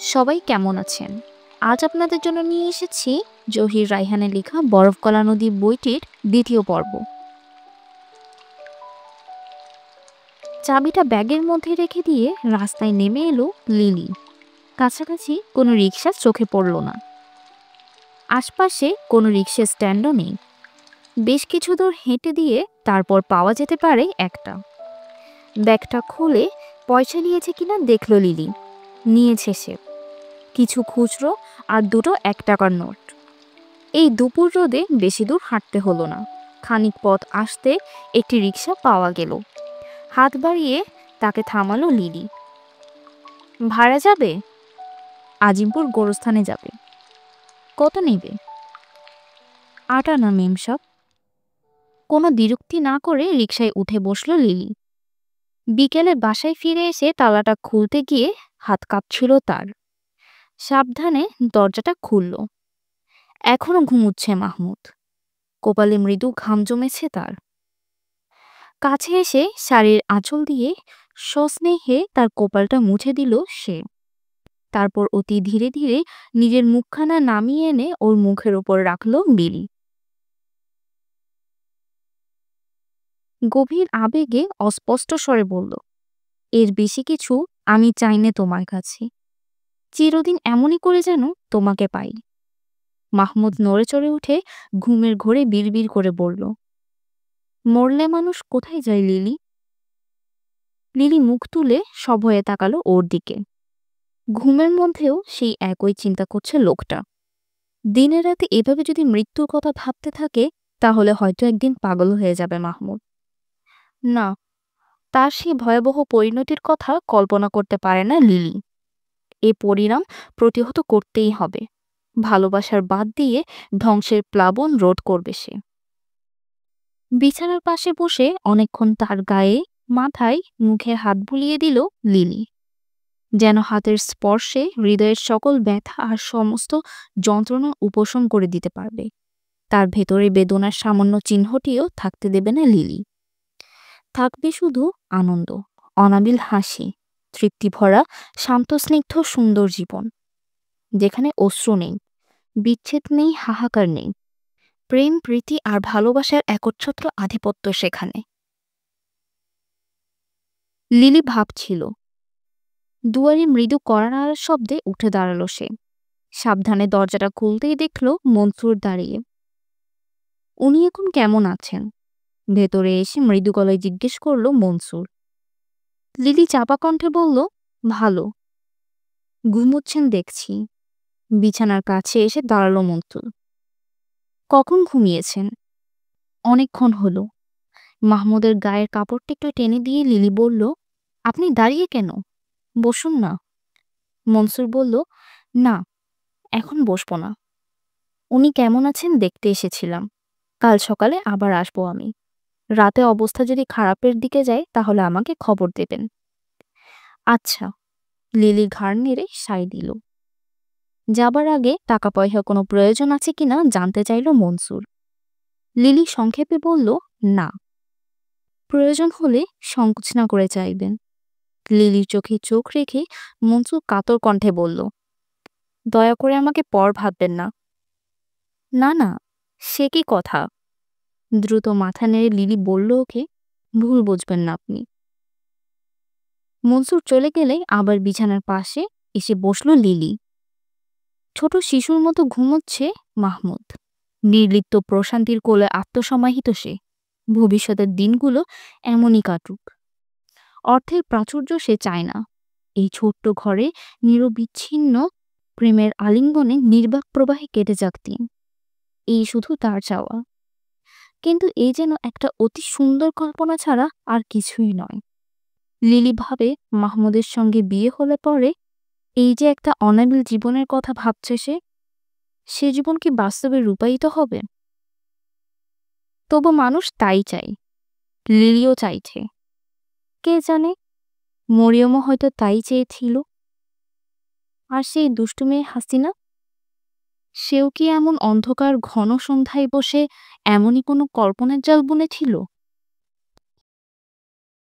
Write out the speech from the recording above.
সবাই কেমন আছেন? আজ আপনাদের জন্য নিয়ে এসেছি জহির রায়হানের লেখা বরফ-গলা নদী বইটির ২য় পর্ব। চাবিটা ব্যাগের মধ্যে রেখে দিয়ে রাস্তায় নেমে এলো লিলি। কাছাকাছি কোনো রিকশা চোখে পড়ল না। আশপাশে কোনো রিকশা স্ট্যান্ডও নেই। বেশ কিছু দূর হেঁটে দিয়ে তারপর পাওয়া যেতে পারে একটা। ব্যাগটা খুলে পয়সা নিয়েছে কিনা দেখল লিলি। নিয়েছে সে। কিছু খুচরো আর দুটো ১ টাকার নোট। এই দুপুর রোদে বেশি দূর হাঁটতে হলো না। খানিক পথ আসতে একটি রিকশা পাওয়া গেল। হাত বাড়িয়ে তাকে থামালো লিলি। ভাড়া যাবে? আজিমপুর গোরস্থানে যাবে। কত নেবে? ৮ আনা মেম সাব। কোনো দ্বিরুক্তি না করে রিকশায় উঠে বসলো লিলি। বিকেলে বাসায় ফিরে এসে তালাটা খুলতে গিয়ে হাত কাঁপছিল তার। সাবধানে দরজাটা খুলল। এখনো ঘুমুচ্ছে মাহমুদ। কপালে মৃদু ঘাম জমেছে তার। কাছে এসে শাড়ির আঁচল দিয়ে সস্নেহে তার কপালটা মুছে দিল সে। তারপর অতি ধীরে ধীরে নিজের মুখখানা নামিয়ে এনে ওর মুখের ওপর রাখল লিলি। গভীর আবেগে অস্পষ্ট স্বরে বলল, এর বেশি কিছু আমি চাই নে তোমার কাছে। চিরদিন এমনই করে যেন তোমাকে পাই। মাহমুদ নড়ে চড়ে উঠে ঘুমের ঘোরে বিড়বিড় করে বলল, মরলে মানুষ কোথায় যায় লিলি? লিলি মুখ তুলে সভয়ে তাকালো ওর দিকে। ঘুমের মধ্যেও সেই একই চিন্তা করছে লোকটা। দিনে রাতে এভাবে যদি মৃত্যুর কথা ভাবতে থাকে তাহলে হয়তো একদিন পাগল হয়ে যাবে মাহমুদ। না, তার সেই ভয়াবহ পরিণতির কথা কল্পনা করতে পারে না লিলি। এ পরিণাম প্রতিহত করতেই হবে। ভালোবাসার বাদ দিয়ে ধ্বংসের প্লাবন রোধ করবে সে। বিছানার পাশে বসে অনেকক্ষণ তার গায়ে, মাথায়, মুখে হাত বুলিয়ে দিল লিলি। যেন হাতের স্পর্শে হৃদয়ের সকল ব্যথা আর সমস্ত যন্ত্রণা উপশম করে দিতে পারবে। তার ভেতরে বেদনার সামান্য চিহ্নটিও থাকতে দেবে না লিলি। থাকবে শুধু আনন্দ, অনাবিল হাসি, তৃপ্তিভরা শান্তস্নিগ্ধ সুন্দর জীবন, যেখানে অশ্রু নেই, বিচ্ছেদ নেই, হাহাকার নেই, প্রেম, প্রীতি আর ভালোবাসার একচ্ছত্র আধিপত্য সেখানে। লিলি ভাবছিল। দুয়ারে মৃদু কড়া নাড়ার শব্দে উঠে দাঁড়ালো সে। সাবধানে দরজাটা খুলতেই দেখল মনসুর দাঁড়িয়ে। উনি এখন কেমন আছেন? ভেতরে এসে মৃদু গলায় জিজ্ঞেস করল মনসুর। লিলি চাপা কণ্ঠে বলল, ভালো। ঘুমোচ্ছেন দেখছি। বিছানার কাছে এসে দাঁড়ালো মনসুর। কখন ঘুমিয়েছেন? অনেকক্ষণ হলো। মাহমুদের গায়ের কাপড়টা একটু টেনে দিয়ে লিলি বলল, আপনি দাঁড়িয়ে কেন? বসুন না। মনসুর বলল, না, এখন বসবো না। উনি কেমন আছেন দেখতে এসেছিলাম। কাল সকালে আবার আসবো আমি। রাতে অবস্থা যদি খারাপের দিকে যায় তাহলে আমাকে খবর দেবেন। আচ্ছা। লিলি ঘাড় নেড়ে সায় দিল। যাবার আগে টাকা পয়সা কোনো প্রয়োজন আছে কিনা জানতে চাইল মনসুর। লিলি সংক্ষেপে বলল, না। প্রয়োজন হলে সংকোচ না করে চাইবেন। লিলির চোখে চোখ রেখে মনসুর কাতর কণ্ঠে বলল, দয়া করে আমাকে পর ভাববেন না। না না, সে কি কথা? দ্রুত মাথা নেড়ে লিলি বলল ওকে, ভুল বুঝবেন না আপনি। মনসুর চলে গেলে আবার বিছানার পাশে এসে বসল লিলি। ছোট শিশুর মতো ঘুমোচ্ছে মাহমুদ। নির্লিপ্ত প্রশান্তির কোলে আত্মসমাহিত সে। ভবিষ্যতের দিনগুলো এমনই কাটুক। অর্থের প্রাচুর্য সে চায় না। এই ছোট্ট ঘরে নিরবিচ্ছিন্ন প্রেমের আলিঙ্গনে নির্বাক প্রবাহে কেটে যাক দিন। এই শুধু তার চাওয়া। কিন্তু এই যেন একটা অতি সুন্দর কল্পনা ছাড়া আর কিছুই নয়। লিলি ভাবে মাহমুদের সঙ্গে বিয়ে হলে পরে এই যে একটা অনাবিল জীবনের কথা ভাবছে সে জীবন কি বাস্তবে রূপায়িত হবে? তবু মানুষ তাই চায়। লিলিও চাইছে। কে জানে, মরিয়মও হয়তো তাই চেয়েছিল। আর সেই দুষ্টু মেয়ে হাসিনা, সেও কি এমন অন্ধকার ঘন সন্ধ্যায় বসে এমনই কোনো কল্পনার জাল বুনেছিল?